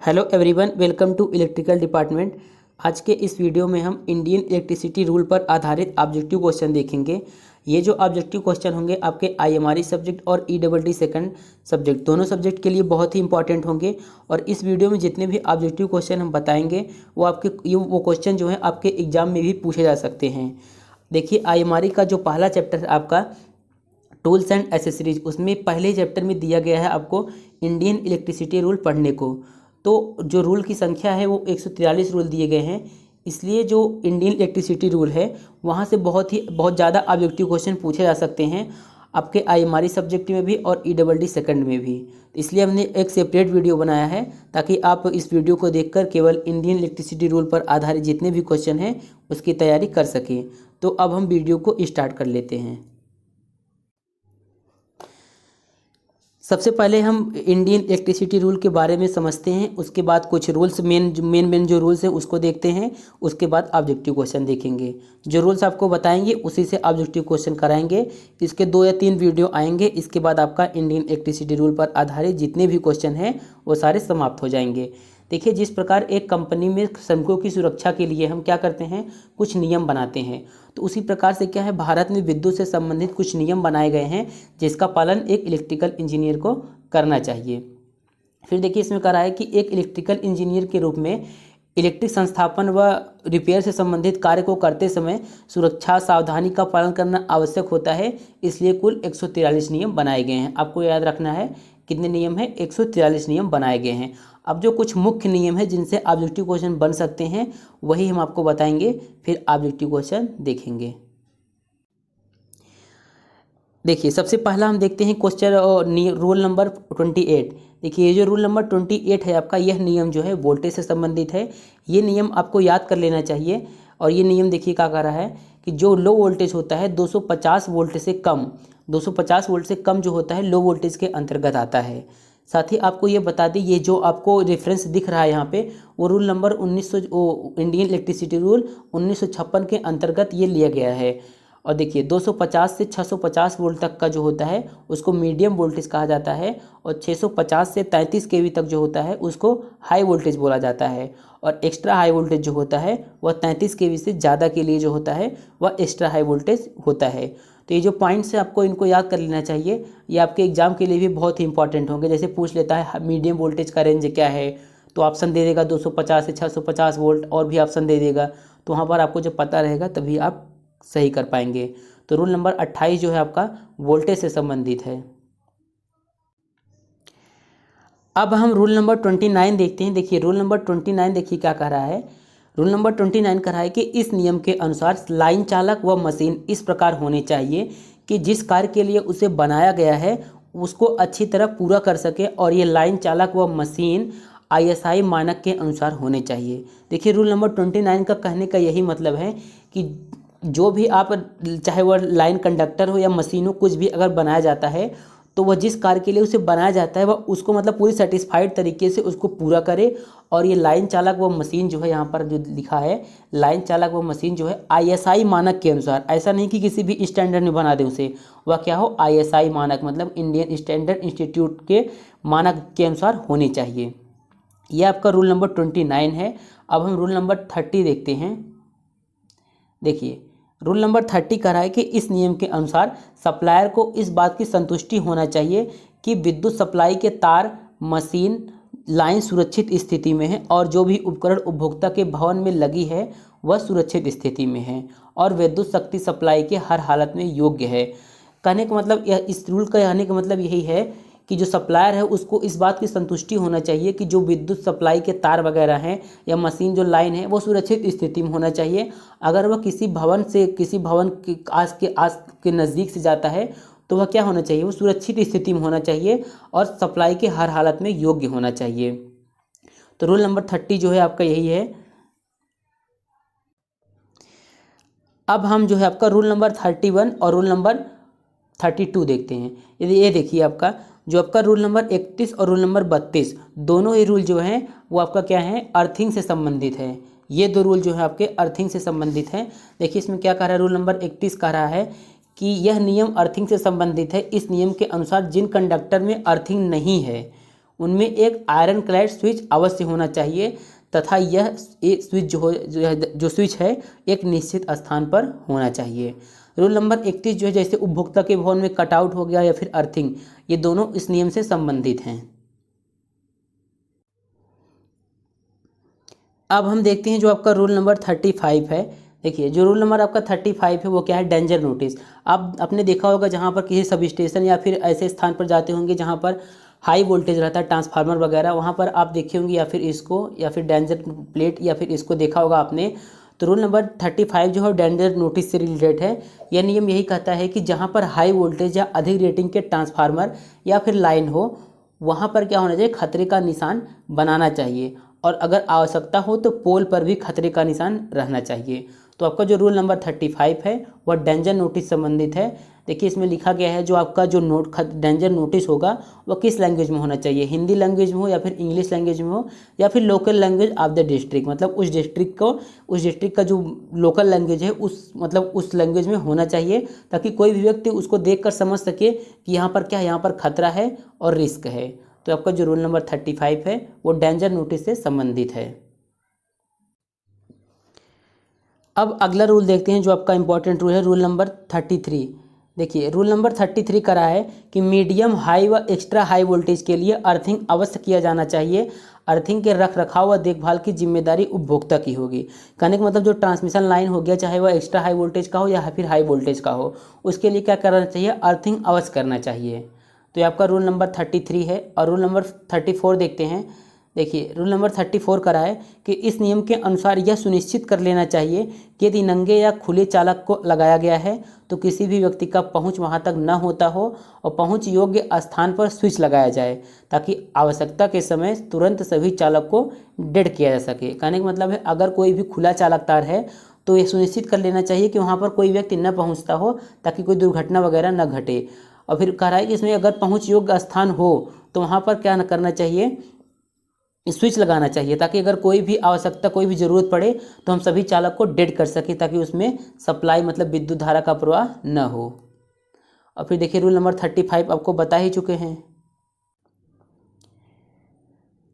Hello everyone, welcome to electrical department. आज के इस वीडियो में हम इंडियन इलेक्ट्रिसिटी रूल पर आधारित ऑब्जेक्टिव क्वेश्चन देखेंगे। ये जो ऑब्जेक्टिव क्वेश्चन होंगे आपके आईएमआरई सब्जेक्ट और ईडब्ल्यूडी सेकंड सब्जेक्ट दोनों सब्जेक्ट के लिए बहुत ही इंपॉर्टेंट होंगे। और इस वीडियो में जितने भी ऑब्जेक्टिव क्वेश्चन हम बताएंगे वो क्वेश्चन जो है आपके एग्जाम में भी पूछे जा सकते हैं। देखिए, आईएमआरई का जो पहला चैप्टर है आपका टूल्स एंड एसेसरीज, उसमें पहले चैप्टर में दिया गया है आपको इंडियन इलेक्ट्रिसिटी रूल पढ़ने को। तो जो रूल की संख्या है वो 143 रूल दिए गए हैं। इसलिए जो इंडियन इलेक्ट्रिसिटी रूल है वहाँ से बहुत ज़्यादा ऑब्जेक्टिव क्वेश्चन पूछे जा सकते हैं आपके आईएमआरई सब्जेक्ट में भी और ईडब्ल्यूडी सेकंड में भी। इसलिए हमने एक सेपरेट वीडियो बनाया है ताकि आप इस वीडियो को देखकर केवल इंडियन इलेक्ट्रिसिटी रूल पर आधारित जितने भी क्वेश्चन हैं उसकी तैयारी कर सकें। तो अब हम वीडियो को स्टार्ट कर लेते हैं। सबसे पहले हम इंडियन इलेक्ट्रिसिटी रूल के बारे में समझते हैं, उसके बाद कुछ रूल्स मेन जो रूल्स हैं उसको देखते हैं, उसके बाद ऑब्जेक्टिव क्वेश्चन देखेंगे। जो रूल्स आपको बताएंगे उसी से ऑब्जेक्टिव क्वेश्चन कराएंगे। इसके 2 या 3 वीडियो आएंगे, इसके बाद आपका इंडियन इलेक्ट्रिसिटी रूल पर आधारित जितने भी क्वेश्चन हैं वो सारे समाप्त हो जाएंगे। देखिए, जिस प्रकार एक कंपनी में श्रमिकों की सुरक्षा के लिए हम क्या करते हैं, कुछ नियम बनाते हैं, तो उसी प्रकार से क्या है, भारत में विद्युत से संबंधित कुछ नियम बनाए गए हैं जिसका पालन एक इलेक्ट्रिकल इंजीनियर को करना चाहिए। फिर देखिए, इसमें कहा है कि एक इलेक्ट्रिकल इंजीनियर के रूप में इलेक्ट्रिक संस्थापन व रिपेयर से संबंधित कार्य को करते समय सुरक्षा सावधानी का पालन करना आवश्यक होता है। इसलिए कुल 143 नियम बनाए गए हैं। आपको याद रखना है कितने नियम हैं, 143 नियम बनाए गए हैं। अब जो कुछ मुख्य नियम है जिनसे ऑब्जेक्टिव क्वेश्चन बन सकते हैं वही हम आपको बताएंगे, फिर ऑब्जेक्टिव क्वेश्चन देखेंगे। देखिए, सबसे पहला हम देखते हैं क्वेश्चन रूल नंबर 28। देखिए, ये जो रूल नंबर 28 है आपका, यह नियम जो है वोल्टेज से संबंधित है। ये नियम आपको याद कर लेना चाहिए। और ये नियम देखिए क्या कह रहा है कि जो लो वोल्टेज होता है 250 वोल्ट से कम, 250 वोल्ट से कम जो होता है लो वोल्टेज के अंतर्गत आता है। साथ ही आपको ये बता दें, ये जो आपको रेफरेंस दिख रहा है यहाँ पे, वो rule number 1900 Indian electricity rule 1956 के अंतर्गत ये लिया गया है। और देखिए, 250 से 650 वोल्ट तक का जो होता है उसको मीडियम वोल्टेज कहा जाता है, और 650 से 33 केवी तक जो होता है उसको हाई वोल्टेज बोला जाता है। और एक्स्ट्रा हाई वोल्टेज जो होता है वह 33 केवी से ज़्यादा के लिए जो होता है वह एक्स्ट्रा हाई वोल्टेज होता है। तो ये जो पॉइंट्स है आपको इनको याद कर लेना चाहिए, ये आपके एग्जाम के लिए भी बहुत ही इंपॉर्टेंट होंगे। जैसे पूछ लेता है मीडियम वोल्टेज का रेंज क्या है, तो ऑप्शन दे देगा 250 से 650 वोल्ट, और भी ऑप्शन दे देगा। तो वहाँ पर आपको जब पता रहेगा तभी आप सही कर पाएंगे। तो रूल नंबर 28 जो है आपका वोल्टेज से संबंधित है। अब हम रूल नंबर 29 देखते हैं। देखिए, रूल नंबर 29 देखिए क्या कह रहा है। रूल नंबर 29 कह रहा है कि इस नियम के अनुसार लाइन चालक व मशीन इस प्रकार होने चाहिए कि जिस कार्य के लिए उसे बनाया गया है उसको अच्छी तरह पूरा कर सके, और ये लाइन चालक व मशीन आईएसआई मानक के अनुसार होने चाहिए। देखिए, रूल नंबर 29 का कहने का यही मतलब है कि जो भी आप, चाहे वह लाइन कंडक्टर हो या मशीन हो, कुछ भी अगर बनाया जाता है तो वह जिस कार्य के लिए उसे बनाया जाता है वह उसको मतलब पूरी सेटिस्फाइड तरीके से उसको पूरा करे। और ये लाइन चालक व मशीन जो है, यहाँ पर जो लिखा है लाइन चालक व मशीन जो है आईएसआई मानक के अनुसार, ऐसा नहीं कि किसी भी स्टैंडर्ड में बना दे उसे, वह क्या हो, आईएसआई मानक मतलब इंडियन स्टैंडर्ड इंस्टीट्यूट के मानक के अनुसार होनी चाहिए। यह आपका रूल नंबर 29 है। अब हम रूल नंबर 30 देखते हैं। देखिए, रूल नंबर 30 कह रहा है कि इस नियम के अनुसार सप्लायर को इस बात की संतुष्टि होना चाहिए कि विद्युत सप्लाई के तार, मशीन, लाइन सुरक्षित स्थिति में है, और जो भी उपकरण उपभोक्ता के भवन में लगी है वह सुरक्षित स्थिति में है, और विद्युत शक्ति सप्लाई के हर हालत में योग्य है। कहने का मतलब इस रूल का कहने का मतलब यही है कि जो सप्लायर है उसको इस बात की संतुष्टि होना चाहिए कि जो विद्युत सप्लाई के तार वगैरह हैं या मशीन जो लाइन है वो सुरक्षित स्थिति में होना चाहिए। अगर वह किसी भवन के आस के नज़दीक से जाता है तो वह क्या होना चाहिए, वो सुरक्षित स्थिति में होना चाहिए और सप्लाई के हर हालत में योग्य होना चाहिए। तो रूल नंबर 30 जो है आपका यही है। अब हम जो है आपका रूल नंबर 31 और रूल नंबर 32 देखते हैं। यदि ये देखिए, आपका जो आपका रूल नंबर 31 और रूल नंबर 32 दोनों ही रूल जो हैं वो आपका क्या है, अर्थिंग से संबंधित है। ये 2 रूल जो है आपके अर्थिंग से संबंधित हैं। देखिए, इसमें क्या कह रहा है, रूल नंबर 31 कह रहा है कि यह नियम अर्थिंग से संबंधित है। इस नियम के अनुसार जिन कंडक्टर में अर्थिंग नहीं है उनमें एक आयरन क्लैड स्विच अवश्य होना चाहिए तथा यह स्विच जो स्विच है एक निश्चित स्थान पर होना चाहिए। रूल नंबर 31 जो है जैसे उपभोक्ता के भवन में कटआउट हो गया या फिर अर्थिंग, ये दोनों इस नियम से संबंधित हैं। अब हम देखते हैं जो आपका रूल नंबर 35 है। देखिए जो रूल नंबर आपका 35 है वो क्या है, डेंजर नोटिस। आप आपने देखा होगा जहाँ पर किसी सब स्टेशन या फिर ऐसे स्थान पर जाते होंगे जहाँ पर हाई वोल्टेज रहता है, ट्रांसफार्मर वगैरह, वहाँ पर आप देखे होंगे या फिर इसको या फिर डेंजर प्लेट या फिर इसको देखा होगा आपने। तो रूल नंबर 35 जो है डेंजर नोटिस से रिलेटेड है। यह नियम यही कहता है कि जहाँ पर हाई वोल्टेज या अधिक रेटिंग के ट्रांसफार्मर या फिर लाइन हो वहाँ पर क्या होना चाहिए, खतरे का निशान बनाना चाहिए और अगर आवश्यकता हो तो पोल पर भी खतरे का निशान रहना चाहिए। तो आपका जो रूल नंबर 35 है वह डेंजर नोटिस संबंधित है। देखिए इसमें लिखा गया है जो आपका जो डेंजर नोटिस होगा वह किस लैंग्वेज में होना चाहिए, हिंदी लैंग्वेज में हो या फिर इंग्लिश लैंग्वेज में हो या फिर local language of the district, मतलब उस डिस्ट्रिक्ट का जो लोकल लैंग्वेज है उस लैंग्वेज में होना चाहिए ताकि कोई भी व्यक्ति उसको देखकर समझ सके कि यहाँ पर क्या है, यहाँ पर खतरा है और रिस्क है। तो आपका जो रूल नंबर 35 है वो डेंजर नोटिस से संबंधित है। अब अगला रूल देखते हैं जो आपका इंपॉर्टेंट रूल है, रूल नंबर 33। देखिए रूल नंबर 33 करा है कि मीडियम हाई व एक्स्ट्रा हाई वोल्टेज के लिए अर्थिंग अवश्य किया जाना चाहिए। अर्थिंग के रख रखाव व देखभाल की जिम्मेदारी उपभोक्ता की होगी। कहने का मतलब जो ट्रांसमिशन लाइन हो गया, चाहे वह एक्स्ट्रा हाई वोल्टेज का हो या फिर हाई वोल्टेज का हो, उसके लिए क्या करना चाहिए, अर्थिंग अवश्य करना चाहिए। तो ये आपका रूल नंबर 33 है। और रूल नंबर 34 देखते हैं। देखिए रूल नंबर 34 करा है कि इस नियम के अनुसार यह सुनिश्चित कर लेना चाहिए कि यदि नंगे या खुले चालक को लगाया गया है तो किसी भी व्यक्ति का पहुंच वहां तक न होता हो और पहुंच योग्य स्थान पर स्विच लगाया जाए ताकि आवश्यकता के समय तुरंत सभी चालक को डेड किया जा सके। कहने का मतलब है अगर कोई भी खुला चालक तार है तो यह सुनिश्चित कर लेना चाहिए कि वहाँ पर कोई व्यक्ति न पहुँचता हो ताकि कोई दुर्घटना वगैरह न घटे। और फिर कह रहा है कि इसमें अगर पहुँच योग्य स्थान हो तो वहाँ पर क्या करना चाहिए, स्विच लगाना चाहिए ताकि अगर कोई भी आवश्यकता कोई भी ज़रूरत पड़े तो हम सभी चालक को डेड कर सकें ताकि उसमें सप्लाई मतलब विद्युत धारा का प्रवाह न हो। और फिर देखिए रूल नंबर 35 आपको बता ही चुके हैं।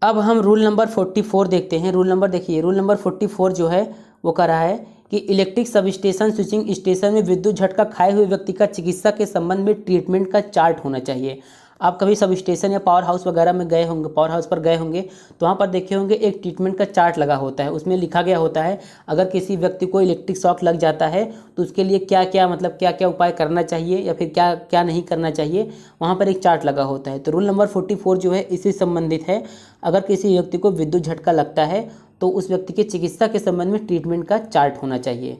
अब हम रूल नंबर 44 देखते हैं। रूल नंबर देखिए रूल नंबर 44 जो है वो कह रहा है कि electric sub station switching station में विद्युत झटका खाए हुए व्यक्ति का चिकित्सा के संबंध में ट्रीटमेंट का चार्ट होना चाहिए। आप कभी सब स्टेशन या पावर हाउस वगैरह में गए होंगे, पावर हाउस पर गए होंगे तो वहाँ पर देखे होंगे एक ट्रीटमेंट का चार्ट लगा होता है। उसमें लिखा गया होता है अगर किसी व्यक्ति को इलेक्ट्रिक शॉक लग जाता है तो उसके लिए क्या क्या मतलब क्या क्या उपाय करना चाहिए या फिर क्या क्या नहीं करना चाहिए, वहाँ पर एक चार्ट लगा होता है। तो रूल नंबर 44 जो है इसी संबंधित है। अगर किसी व्यक्ति को विद्युत झटका लगता है तो उस व्यक्ति के चिकित्सा के संबंध में ट्रीटमेंट का चार्ट होना चाहिए।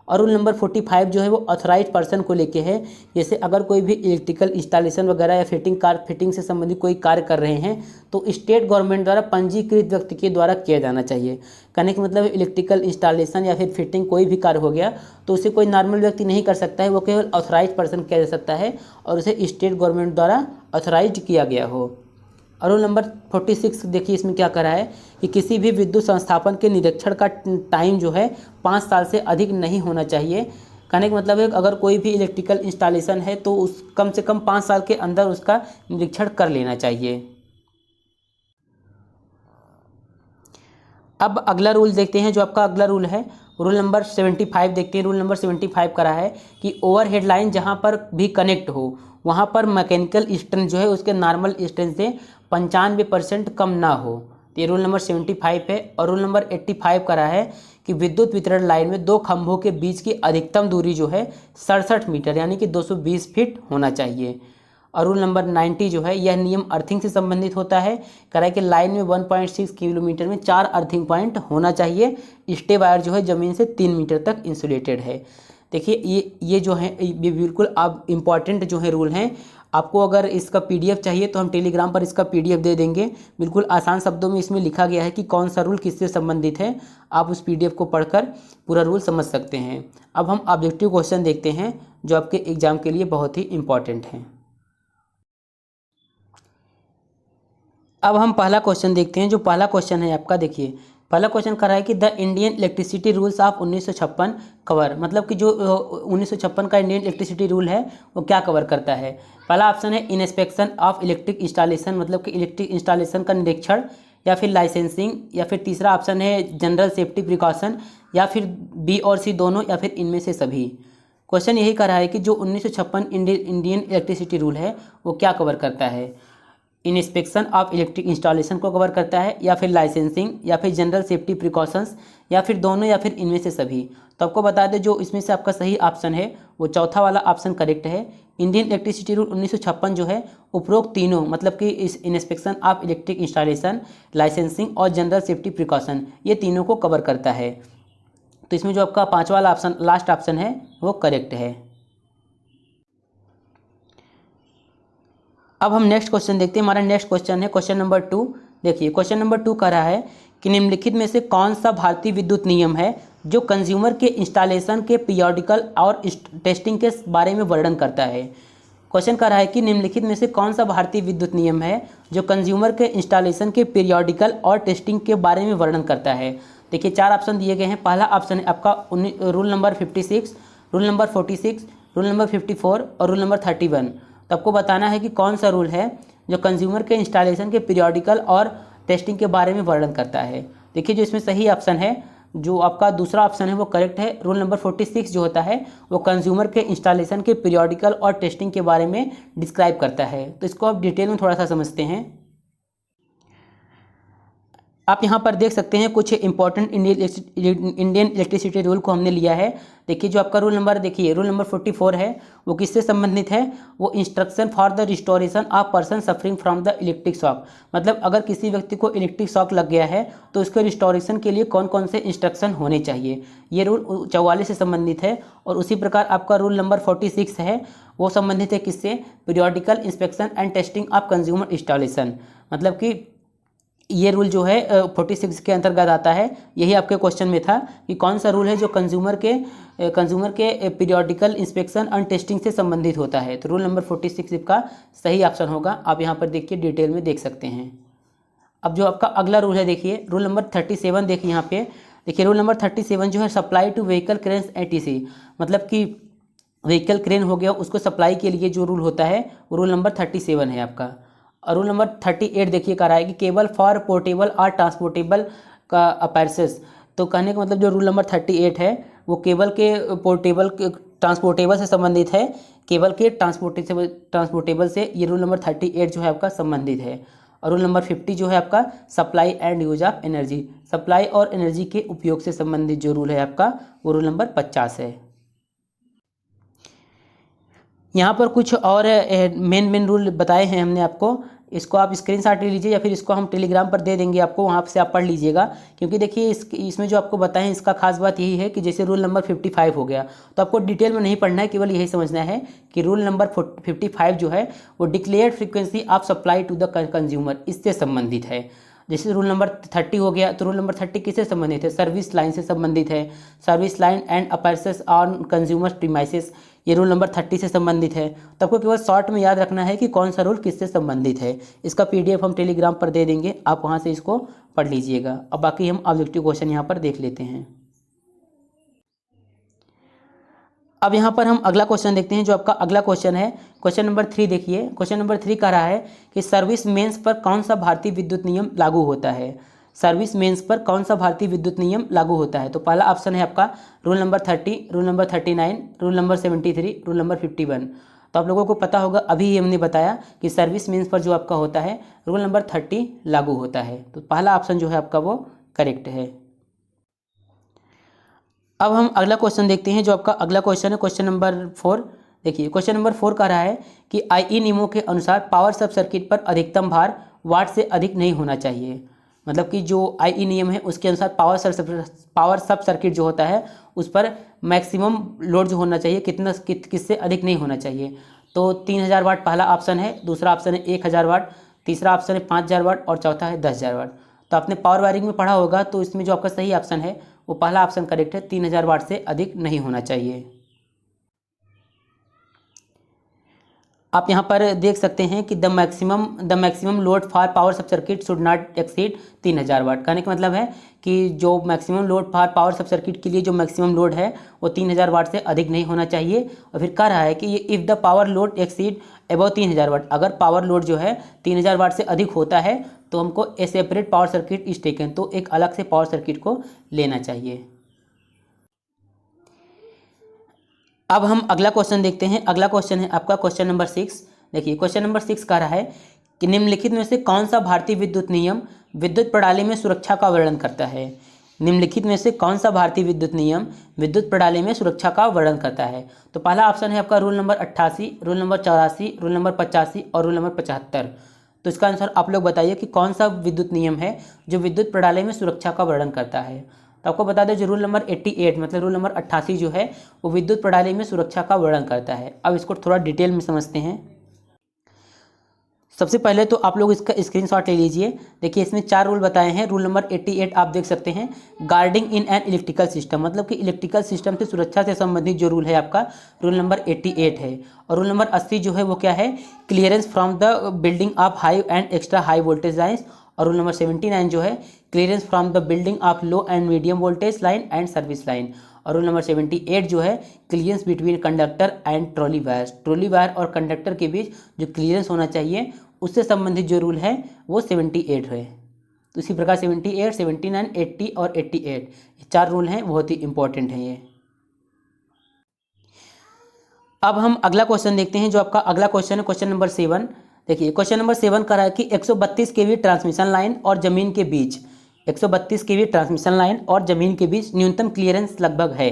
और रूल नंबर 45 जो है वो ऑथराइज्ड पर्सन को लेके है। जैसे अगर कोई भी इलेक्ट्रिकल इंस्टॉलेशन वगैरह या फिटिंग से संबंधित कोई कार्य कर रहे हैं तो स्टेट गवर्नमेंट द्वारा पंजीकृत व्यक्ति के द्वारा किया जाना चाहिए। कहने का मतलब इलेक्ट्रिकल इंस्टॉलेशन या फिर फिटिंग कोई भी कार्य हो गया तो उसे कोई नॉर्मल व्यक्ति नहीं कर सकता है, वो केवल ऑथराइज्ड पर्सन किया जा सकता है और उसे स्टेट गवर्नमेंट द्वारा ऑथराइज्ड किया गया हो। और रूल नंबर 46 देखिए इसमें क्या करा है कि किसी भी विद्युत संस्थापन के निरीक्षण का टाइम जो है 5 साल से अधिक नहीं होना चाहिए। कहने का मतलब है अगर कोई भी इलेक्ट्रिकल इंस्टॉलेशन है तो उस कम से कम 5 साल के अंदर उसका निरीक्षण कर लेना चाहिए। अब अगला रूल देखते हैं। जो आपका अगला रूल है रूल नंबर 75 देखते हैं। रूल नंबर 75 करा है कि ओवरहेड लाइन जहाँ पर भी कनेक्ट हो वहाँ पर मैकेनिकल स्ट्रेंथ जो है उसके नॉर्मल स्ट्रेंथ से 95% कम ना हो। तो ये रूल नंबर 75 है। और रूल नंबर 85 करा है कि विद्युत वितरण लाइन में दो खंभों के बीच की अधिकतम दूरी जो है 67 मीटर यानी कि 220 फीट होना चाहिए। और रूल नंबर 90 जो है यह नियम अर्थिंग से संबंधित होता है। कह रहा है कि लाइन में 1.6 किलोमीटर में 4 अर्थिंग पॉइंट होना चाहिए। स्टे वायर जो है ज़मीन से 3 मीटर तक इंसुलेटेड है। देखिए ये जो है ये बिल्कुल आप इम्पॉर्टेंट जो है रूल हैं। आपको अगर इसका पीडीएफ चाहिए तो हम टेलीग्राम पर इसका पीडीएफ दे देंगे। बिल्कुल आसान शब्दों में इसमें लिखा गया है कि कौन सा रूल किससे संबंधित है। आप उस पीडीएफ को पढ़कर पूरा रूल समझ सकते हैं। अब हम ऑब्जेक्टिव क्वेश्चन देखते हैं जो आपके एग्जाम के लिए बहुत ही इम्पॉर्टेंट हैं। अब हम पहला क्वेश्चन देखते हैं। जो पहला क्वेश्चन है आपका देखिए पहला क्वेश्चन कर रहा है कि the Indian electricity rules of 1956 cover, मतलब कि जो 1956 का इंडियन इलेक्ट्रिसिटी रूल है वो क्या कवर करता है। पहला ऑप्शन है इंस्पेक्शन ऑफ इलेक्ट्रिक इंस्टॉलेशन, मतलब कि इलेक्ट्रिक इंस्टॉलेशन का निरीक्षण, या फिर लाइसेंसिंग, या फिर तीसरा ऑप्शन है जनरल सेफ्टी प्रिकॉशन, या फिर बी और सी दोनों, या फिर इनमें से सभी। क्वेश्चन यही कर रहा है कि जो 1956 इंडियन इलेक्ट्रिसिटी रूल है वो क्या कवर करता है। इंस्पेक्शन ऑफ इलेक्ट्रिक इंस्टॉलेशन को कवर करता है, या फिर लाइसेंसिंग, या फिर जनरल सेफ्टी प्रिकॉशंस, या फिर दोनों, या फिर इनमें से सभी। तो आपको बता दें जो इसमें से आपका सही ऑप्शन है वो चौथा वाला ऑप्शन करेक्ट है। इंडियन इलेक्ट्रिसिटी रूल 1956 जो है उपरोक्त तीनों, मतलब कि इस inspection of electric installation, licensing और जनरल सेफ्टी प्रिकॉशन, ये तीनों को कवर करता है। तो इसमें जो आपका पांचवा वाला ऑप्शन, लास्ट ऑप्शन है, वो करेक्ट है। अब हम नेक्स्ट क्वेश्चन देखते हैं। हमारा नेक्स्ट क्वेश्चन है क्वेश्चन नंबर 2। देखिए क्वेश्चन नंबर 2 कह रहा है कि निम्नलिखित में से कौन सा भारतीय विद्युत नियम है जो कंज्यूमर के इंस्टॉलेशन के पीरियोडिकल और टेस्टिंग के बारे में वर्णन करता है। क्वेश्चन कह रहा है कि निम्नलिखित में से कौन सा भारतीय विद्युत नियम है जो कंज्यूमर के इंस्टॉलेशन के पीरियोडिकल और टेस्टिंग के बारे में वर्णन करता है। देखिए 4 ऑप्शन दिए गए हैं। पहला ऑप्शन है आपका rule number 56, rule number 46, rule number 54 और रूल नंबर 31। तो आपको बताना है कि कौन सा रूल है जो कंज्यूमर के इंस्टॉलेशन के पीरियोडिकल और टेस्टिंग के बारे में वर्णन करता है। देखिए जो इसमें सही ऑप्शन है, जो आपका दूसरा ऑप्शन है वो करेक्ट है। रूल नंबर 46 जो होता है वो कंज्यूमर के इंस्टॉलेशन के पीरियोडिकल और टेस्टिंग के बारे में डिस्क्राइब करता है। तो इसको आप डिटेल में थोड़ा सा समझते हैं। आप यहाँ पर देख सकते हैं कुछ इंपॉर्टेंट इंडियन इलेक्ट्रिसिटी रूल को हमने लिया है। देखिए जो आपका रूल नंबर, देखिए रूल नंबर 44 है वो किससे संबंधित है, वो instruction for the restoration of person suffering from the electric shock. मतलब अगर किसी व्यक्ति को इलेक्ट्रिक शॉक लग गया है तो उसके रिस्टोरेशन के लिए कौन कौन से इंस्ट्रक्शन होने चाहिए, ये रूल 44 से संबंधित है। और उसी प्रकार आपका रूल नंबर 46 है वो संबंधित है किससे, periodical inspection and testing of consumer installation. मतलब कि ये रूल जो है 46 के अंतर्गत आता है। यही आपके क्वेश्चन में था कि कौन सा रूल है जो कंज्यूमर के पीरियोडिकल इंस्पेक्शन एंड टेस्टिंग से संबंधित होता है। तो रूल नंबर 46 इसका सही ऑप्शन होगा। आप यहाँ पर देखिए डिटेल में देख सकते हैं। अब जो आपका अगला रूल है, देखिए रूल नंबर 37। देखिए यहाँ पे देखिए रूल नंबर 37 जो है supply to vehicle cranes etc, मतलब कि व्हीकल क्रेन हो गया उसको सप्लाई के लिए जो रूल होता है वो रूल नंबर 37 है आपका। और रूल नंबर 38 देखिए कह रहा है कि केबल फॉर पोर्टेबल और ट्रांसपोर्टेबल का अपैरसेस। तो कहने का मतलब जो रूल नंबर 38 है वो केबल के पोर्टेबल ट्रांसपोर्टेबल से संबंधित है। केबल के ट्रांसपोर्टेबल से ये रूल नंबर 38 जो है आपका संबंधित है। और रूल नंबर 50 जो है आपका supply and use of energy, supply और एनर्जी के उपयोग से संबंधित जो रूल है आपका वो रूल नंबर 50 है। यहाँ पर कुछ और मेन रूल बताए हैं हमने आपको, इसको आप स्क्रीनशॉट ले लीजिए या फिर इसको हम टेलीग्राम पर दे देंगे आपको, वहाँ से आप पढ़ लीजिएगा। क्योंकि देखिए इसमें जो आपको बताएं इसका खास बात यही है कि जैसे रूल नंबर 55 हो गया तो आपको डिटेल में नहीं पढ़ना है, केवल यही समझना है कि रूल नंबर 55 जो है वो declared frequency of supply to the consumer, इससे संबंधित है। जैसे रूल नंबर 30 हो गया तो रूल नंबर 30 किससे संबंधित है, सर्विस लाइन से संबंधित है। Service line and apparatuses on consumer premises, ये रूल नंबर 30 से संबंधित है। तो आपको केवल शॉर्ट में याद रखना है कि कौन सा रूल किससे संबंधित है। इसका PDF हम टेलीग्राम पर दे देंगे, आप वहाँ से इसको पढ़ लीजिएगा। अब बाकी हम ऑब्जेक्टिव क्वेश्चन यहाँ पर देख लेते हैं। अब यहाँ पर हम अगला क्वेश्चन देखते हैं। जो आपका अगला क्वेश्चन है क्वेश्चन नंबर 3। देखिए क्वेश्चन नंबर 3 कह रहा है कि सर्विस मेंस पर कौन सा भारतीय विद्युत नियम लागू होता है। सर्विस मेंस पर कौन सा भारतीय विद्युत नियम लागू होता है। तो पहला ऑप्शन है आपका rule number 30, rule number 39, rule number 73, rule number 51। तो आप लोगों को पता होगा, अभी हमने बताया कि सर्विस मेंस पर जो आपका होता है रूल नंबर 30 लागू होता है। तो पहला ऑप्शन जो है आपका वो करेक्ट है। अब हम अगला क्वेश्चन देखते हैं। जो आपका अगला क्वेश्चन है क्वेश्चन नंबर 4। देखिए क्वेश्चन नंबर 4 कह रहा है कि IE नियमों के अनुसार पावर सब सर्किट पर अधिकतम भार वाट से अधिक नहीं होना चाहिए। मतलब कि जो IE नियम है उसके अनुसार पावर सब सर्किट जो होता है उस पर मैक्सिमम लोड जो होना चाहिए किससे अधिक नहीं होना चाहिए। तो 3000 वाट पहला ऑप्शन है, दूसरा ऑप्शन है 1000 वाट, तीसरा ऑप्शन है 5000 वाट और चौथा है 10000 वाट। तो आपने पावर वायरिंग में पढ़ा होगा, तो इसमें जो आपका सही ऑप्शन है वो पहला ऑप्शन करेक्ट है, 3000 वाट से अधिक नहीं होना चाहिए। आप यहाँ पर देख सकते हैं कि the maximum load for power सब सर्किट शुड नॉट एक्सीड 3000 वाट। कहने का मतलब है कि जो मैक्सिमम लोड फॉर पावर सब सर्किट के लिए जो मैक्सिमम लोड है वो 3000 वाट से अधिक नहीं होना चाहिए। और फिर कह रहा है कि ये if the power load exceed above 3000 वाट, अगर पावर लोड जो है 3000 वाट से अधिक होता है तो हमको ए separate power circuit is taken, तो एक अलग से पावर सर्किट को लेना चाहिए। अब हम अगला क्वेश्चन देखते हैं। अगला क्वेश्चन है आपका क्वेश्चन नंबर 6। देखिए क्वेश्चन नंबर 6 कह रहा है कि निम्नलिखित में से कौन सा भारतीय विद्युत नियम विद्युत प्रणाली में सुरक्षा का वर्णन करता है। निम्नलिखित में से कौन सा भारतीय विद्युत नियम विद्युत प्रणाली में सुरक्षा का वर्णन करता है। तो पहला ऑप्शन है आपका rule number 88, rule number 84, rule number 85 और रूल नंबर 75। तो इसका आंसर आप लोग बताइए कि कौन सा विद्युत नियम है जो विद्युत प्रणाली में सुरक्षा का वर्णन करता है। तो आपको बता दें जो रूल नंबर 88 मतलब रूल नंबर 88 जो है वो विद्युत प्रणाली में सुरक्षा का वर्णन करता है। अब इसको थोड़ा डिटेल में समझते हैं। सबसे पहले तो आप लोग इसका स्क्रीनशॉट ले लीजिए। देखिए इसमें 4 रूल बताए हैं। रूल नंबर 88 आप देख सकते हैं, guarding in an electrical system, मतलब कि इलेक्ट्रिकल सिस्टम से सुरक्षा से संबंधित जो रूल है आपका रूल नंबर 88 है। और रूल नंबर 80 जो है वो क्या है, clearance from the building of high and extra high voltage lines. और रूल नंबर 79 जो है clearance from the building of low and medium voltage line and service line. और रूल नंबर 78 जो है clearance between conductor and trolley wire. Trolley wire और conductor के बीच जो clearance होना चाहिए उससे संबंधित जो रूल है वो 78 है। तो इसी प्रकार 78, 79, 80 और 88 ये 4 रूल हैं, बहुत ही इंपॉर्टेंट हैं ये। अब हम अगला क्वेश्चन देखते हैं। जो आपका अगला क्वेश्चन है क्वेश्चन नंबर 7। देखिए क्वेश्चन नंबर 7 कह रहा है कि 132 केवी ट्रांसमिशन लाइन और जमीन के बीच 132 केवी ट्रांसमिशन लाइन और जमीन के बीच न्यूनतम क्लियरेंस लगभग है।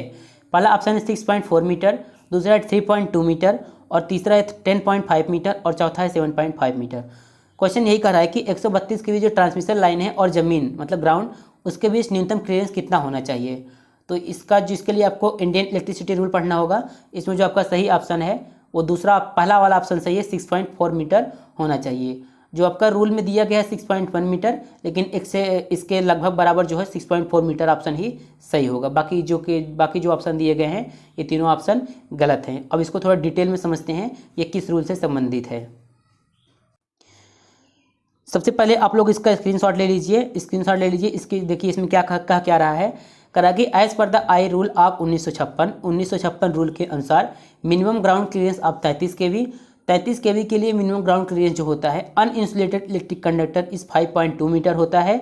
पहला ऑप्शन है 6.4 मीटर, दूसरा है 3.2 मीटर और तीसरा है 10.5 मीटर और चौथा है 7.5 मीटर। क्वेश्चन यही कह रहा है कि 132 केवी जो ट्रांसमिशन लाइन है और ज़मीन मतलब ग्राउंड उसके बीच न्यूनतम क्लियरेंस कितना होना चाहिए। तो जिसके लिए आपको इंडियन इलेक्ट्रिसिटी रूल पढ़ना होगा। इसमें जो आपका सही ऑप्शन है वो दूसरा पहला वाला ऑप्शन सही है, 6.4 मीटर होना चाहिए। जो आपका रूल में दिया गया है 6.1 मीटर, लेकिन इसके लगभग बराबर जो है 6.4 मीटर ऑप्शन ही सही होगा। बाकी जो ऑप्शन दिए गए हैं ये तीनों ऑप्शन गलत हैं। अब इसको थोड़ा डिटेल में समझते हैं ये किस रूल से संबंधित है। सबसे पहले आप लोग इसका स्क्रीनशॉट ले लीजिए। इसकी देखिए इसमें क्या रहा है, करा कि as per the I rule of 1956 rule के अनुसार minimum ground clearance of 33 kV के लिए मिनिमम ग्राउंड क्लियरेंस जो होता है अनइंसुलेटेड इलेक्ट्रिक कंडक्टर इस 5.2 मीटर होता है।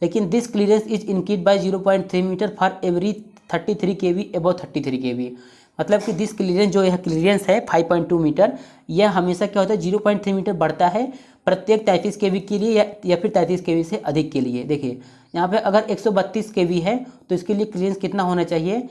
लेकिन this clearance is increase by 0.3 metre for every 33 kV above 33 kV. मतलब कि दिस क्लियरेंस जो यह क्लियरेंस है 5.2 मीटर यह हमेशा क्या होता है 0.3 मीटर बढ़ता है प्रत्येक 33 केवी के लिए या फिर 33 केवी से अधिक के लिए। देखिए यहाँ पे अगर 132 केवी है तो इसके लिए क्लियरेंस कितना होना चाहिए,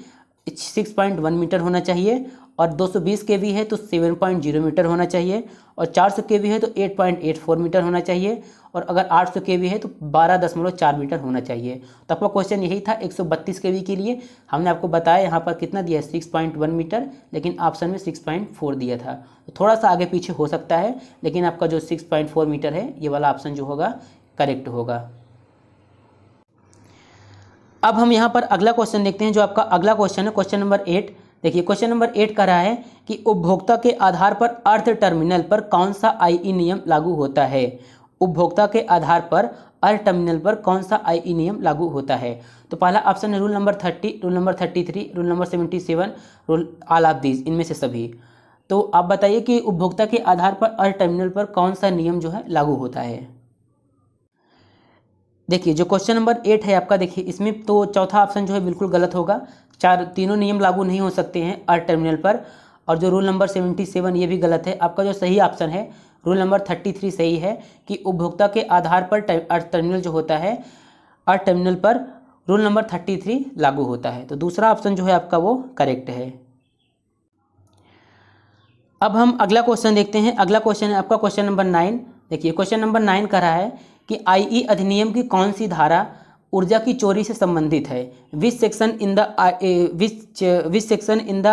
6.1 मीटर होना चाहिए। और 220 केवी है तो 7.0 मीटर होना चाहिए। और 400 केवी है तो 8.84 मीटर होना चाहिए। और अगर 800 केवी है तो 12.4 मीटर होना चाहिए। तो आपका क्वेश्चन यही था 132 केवी के लिए। हमने आपको बताया यहाँ पर कितना दिया है 6.1 मीटर, लेकिन ऑप्शन में 6.4 दिया था। तो थोड़ा सा आगे पीछे हो सकता है, लेकिन आपका जो 6.4 मीटर है ये वाला ऑप्शन जो होगा करेक्ट होगा। अब हम यहाँ पर अगला क्वेश्चन देखते हैं। जो आपका अगला क्वेश्चन है क्वेश्चन नंबर 8। देखिए क्वेश्चन नंबर 8 कह रहा है कि उपभोक्ता के आधार पर अर्थ टर्मिनल पर कौन सा आईई नियम लागू होता है। उपभोक्ता के आधार पर अर्थ टर्मिनल पर कौन सा आईई नियम लागू होता है। तो पहला ऑप्शन है rule number 30, rule number 33, rule number 77, rule all of these, इनमें से सभी। तो आप बताइए कि उपभोक्ता के आधार पर अर्थ टर्मिनल पर कौन सा नियम जो है लागू होता है। देखिए जो क्वेश्चन नंबर 8 है आपका, देखिए इसमें तो चौथा ऑप्शन जो है बिल्कुल गलत होगा। तीनों नियम लागू नहीं हो सकते हैं अर्थ टर्मिनल पर। और जो रूल नंबर 77 ये भी गलत है। आपका जो सही ऑप्शन है रूल नंबर 33 सही है कि उपभोक्ता के आधार पर अर्थ टर्मिनल जो होता है अर्थ टर्मिनल पर रूल नंबर 33 लागू होता है। तो दूसरा ऑप्शन जो है आपका वो करेक्ट है। अब हम अगला क्वेश्चन देखते हैं। अगला क्वेश्चन है आपका क्वेश्चन नंबर 9। देखिए क्वेश्चन नंबर 9 कह रहा है कि आईई अधिनियम की कौन सी धारा ऊर्जा की चोरी से संबंधित है। Which section in the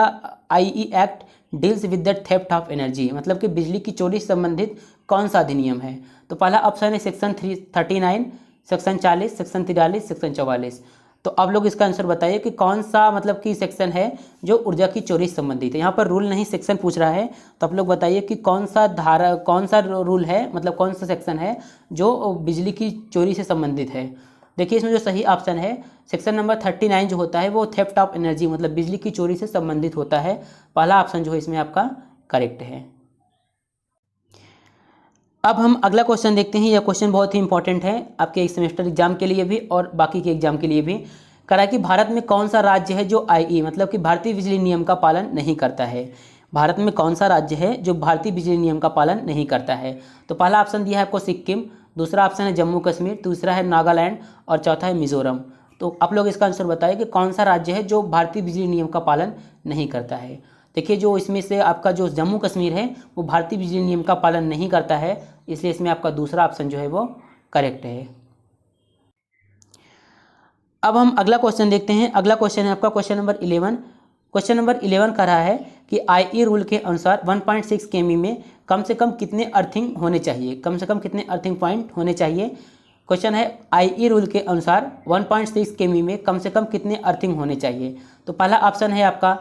IE act deals with the theft of energy, मतलब कि बिजली की चोरी से संबंधित कौन सा अधिनियम है। तो पहला ऑप्शन है सेक्शन 39, सेक्शन 40, सेक्शन 43, सेक्शन 44। तो आप लोग इसका आंसर बताइए कि कौन सा मतलब कि सेक्शन है जो ऊर्जा की चोरी से संबंधित है। यहाँ पर रूल नहीं सेक्शन पूछ रहा है, तो आप लोग बताइए कि कौन सा रूल है, मतलब कौन सा सेक्शन है जो बिजली की चोरी से संबंधित है। देखिए इसमें जो सही ऑप्शन है सेक्शन नंबर 39 जो होता है वो थेफ्ट ऑफ एनर्जी मतलब बिजली की चोरी से संबंधित होता है। पहला ऑप्शन जो है इसमें आपका करेक्ट है। अब हम अगला क्वेश्चन देखते हैं। यह क्वेश्चन बहुत ही इंपॉर्टेंट है आपके एक सेमेस्टर एग्जाम के लिए भी और बाकी के एग्जाम के लिए भी। करा कि भारत में कौन सा राज्य है जो आईई मतलब कि भारतीय बिजली नियम का पालन नहीं करता है। भारत में कौन सा राज्य है जो भारतीय बिजली नियम का पालन नहीं करता है। तो पहला ऑप्शन दिया है आपको सिक्किम, दूसरा ऑप्शन है जम्मू कश्मीर, तीसरा है नागालैंड और चौथा है मिजोरम। तो आप लोग इसका आंसर बताइए कि कौन सा राज्य है जो भारतीय बिजली नियम का पालन नहीं करता है। देखिए जो इसमें से आपका जो जम्मू कश्मीर है वो भारतीय बिजली नियम का पालन नहीं करता है, इसलिए इसमें आपका दूसरा ऑप्शन जो है वो करेक्ट है। अब हम अगला क्वेश्चन देखते हैं। अगला क्वेश्चन है आपका क्वेश्चन नंबर 11। क्वेश्चन नंबर 11 कह रहा है कि आईई रूल के अनुसार 1.6 केमी में कम से कम कितने अर्थिंग होने चाहिए, कम से कम कितने अर्थिंग पॉइंट होने चाहिए। क्वेश्चन है आईई रूल के अनुसार 1.6 केमी में कम से कम कितने अर्थिंग होने चाहिए। तो पहला ऑप्शन है आपका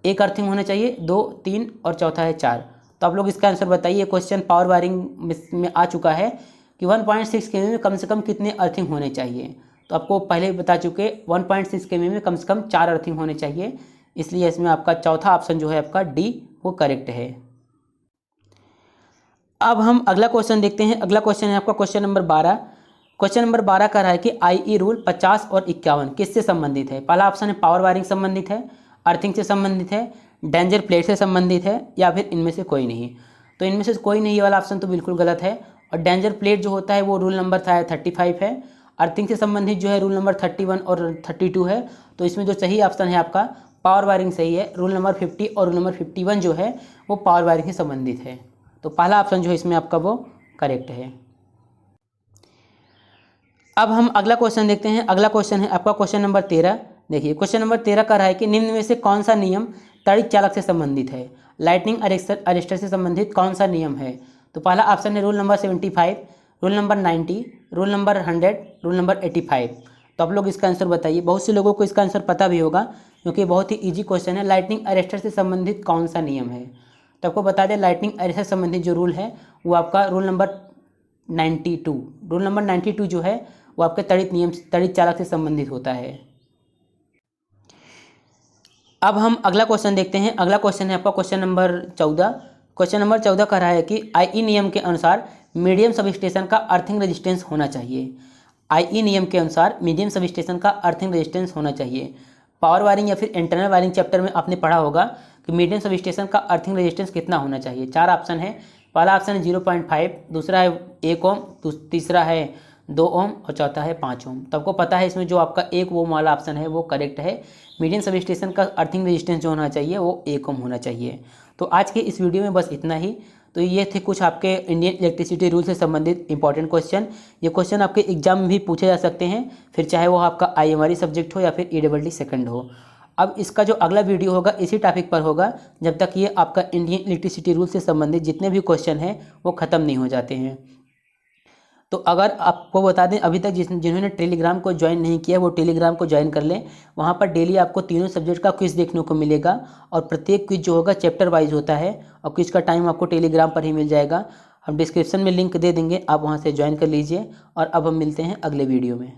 एक अर्थिंग होने चाहिए, 2, 3 और चौथा है 4। तो आप लोग इसका आंसर बताइए। क्वेश्चन पावर वायरिंग में आ चुका है कि 1.6 केवी में कम से कम कितने अर्थिंग होने चाहिए। तो आपको पहले ही बता चुके 1.6 केवी में कम से कम 4 अर्थिंग होने चाहिए, इसलिए इसमें आपका चौथा ऑप्शन जो है आपका डी वो करेक्ट है। अब हम अगला क्वेश्चन देखते हैं। अगला क्वेश्चन है आपका क्वेश्चन नंबर 12। क्वेश्चन नंबर 12 कह रहा है कि आईई रूल 50 और 51 किससे संबंधित है। पहला ऑप्शन है पावर वायरिंग संबंधित है, अर्थिंग से संबंधित है, डेंजर प्लेट से संबंधित है या फिर इनमें से कोई नहीं। तो इनमें से कोई नहीं वाला ऑप्शन तो बिल्कुल गलत है। और डेंजर प्लेट जो होता है वो रूल नंबर 35 है। अर्थिंग से संबंधित जो है रूल नंबर 31 और 32 है। तो इसमें जो सही ऑप्शन है आपका पावर वायरिंग सही है। रूल नंबर 50 और रूल नंबर 51 जो है वो पावर वायरिंग से संबंधित है। तो पहला ऑप्शन जो है इसमें आपका वो करेक्ट है। अब हम अगला क्वेश्चन देखते हैं। अगला क्वेश्चन है आपका क्वेश्चन नंबर 13। देखिए क्वेश्चन नंबर 13 का रहा है कि निम्न में से कौन सा नियम तड़ित चालक से संबंधित है। लाइटनिंग अरेस्टर से संबंधित कौन सा नियम है। तो पहला ऑप्शन है rule number 75, rule number 90, rule number 100, rule number 85। तो आप लोग इसका आंसर बताइए। बहुत से लोगों को इसका आंसर पता भी होगा क्योंकि बहुत ही ईजी क्वेश्चन है। लाइटनिंग अरेस्टर से संबंधित कौन सा नियम है। तो आपको बता दें लाइटनिंग अरेस्टर से संबंधित जो रूल है वो आपका रूल नंबर 92। रूल नंबर 92 जो है वो आपके तड़ित चालक से संबंधित होता है। अब हम अगला क्वेश्चन देखते हैं। अगला क्वेश्चन है आपका क्वेश्चन नंबर 14। क्वेश्चन नंबर 14 कह रहा है कि आईई नियम के अनुसार मीडियम सब स्टेशन का अर्थिंग रेजिस्टेंस होना चाहिए। आईई नियम के अनुसार मीडियम सब स्टेशन का अर्थिंग रेजिस्टेंस होना चाहिए। पावर वायरिंग या फिर इंटरनल वायरिंग चैप्टर में आपने पढ़ा होगा कि मीडियम सब स्टेशन का अर्थिंग रेजिस्टेंस कितना होना चाहिए। 4 ऑप्शन है। पहला ऑप्शन है 0.5, दूसरा है 1 ओम, तीसरा है 2 ओम और चौथा है 5 ओम। तो आपको पता है इसमें जो आपका 1 ओम वाला ऑप्शन है वो करेक्ट है। मीडियम सब स्टेशन का अर्थिंग रेजिस्टेंस जो होना चाहिए वो 1 ओम होना चाहिए। तो आज के इस वीडियो में बस इतना ही। तो ये थे कुछ आपके इंडियन इलेक्ट्रिसिटी रूल से संबंधित इंपॉर्टेंट क्वेश्चन। ये क्वेश्चन आपके एग्जाम में भी पूछे जा सकते हैं, फिर चाहे वो आपका आईएमआरई सब्जेक्ट हो या फिर ईडब्ल्यूडी सेकंड हो। अब इसका जो अगला वीडियो होगा इसी टॉपिक पर होगा जब तक ये आपका इंडियन इलेक्ट्रिसिटी रूल से संबंधित जितने भी क्वेश्चन हैं वो ख़त्म नहीं हो जाते हैं। तो अगर आपको बता दें अभी तक जिन्होंने टेलीग्राम को ज्वाइन नहीं किया वो टेलीग्राम को ज्वाइन कर लें। वहाँ पर डेली आपको तीनों सब्जेक्ट का क्विज़ देखने को मिलेगा और प्रत्येक क्विज़ जो होगा चैप्टर वाइज होता है और क्विज़ का टाइम आपको टेलीग्राम पर ही मिल जाएगा। हम डिस्क्रिप्शन में लिंक दे देंगे, आप वहाँ से ज्वाइन कर लीजिए। और अब हम मिलते हैं अगले वीडियो में।